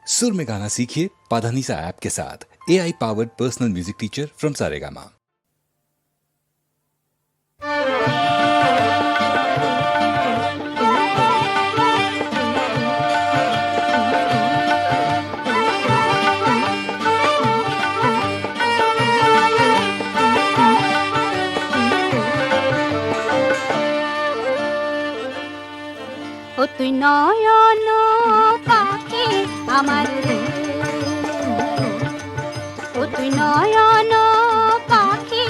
सुर में गाना सीखिए पाधानीसा ऐप के साथ। AI powered personal music teacher from Saregama. ও তুই নয়ন পাখি আমার রে, ও তুই নয়ন পাখি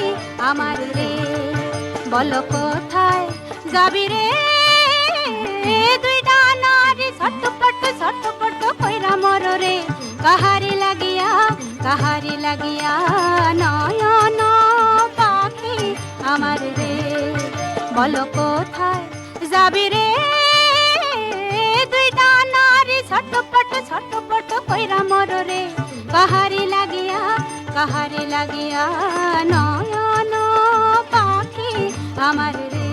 আমার রে, বল কোথায় যাবি রে, দুই ডানারি ছটপট কইরা মর রে, কাহারি লাগিয়া নয়ন পাখি আমার রে, বল কোথায় যাবি রে, ছটপট কইরা মর রে, কাহারি লাগিয়া নয়ন পাখি আমার রে।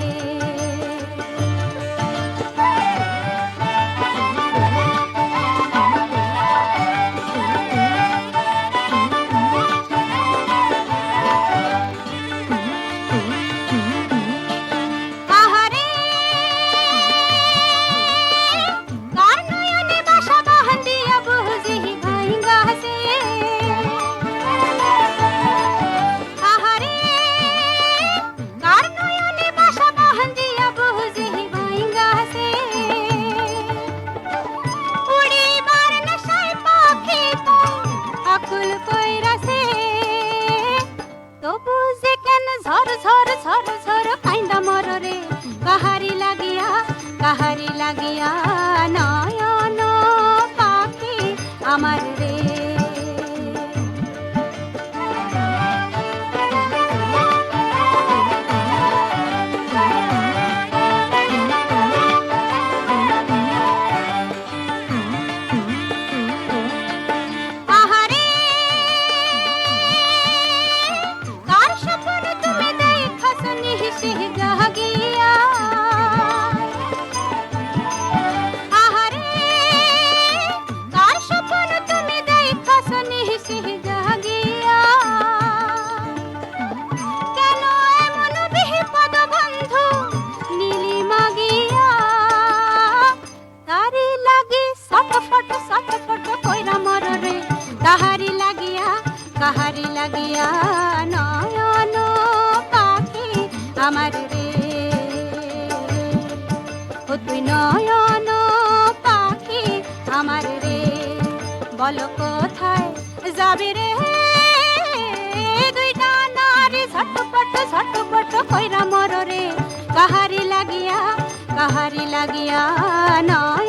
কাহারি লাগিয়া নয়ন পাখি আমার রে। কাহারি লাগিয়া নয়ন পাখি আমার রে, ও তুই নয়ন পাখি আমার রে, বল কোথায় যাবি রে, দুই ডানারি ছটপট কইরা মর রে, কাহারি লাগিয়া নয়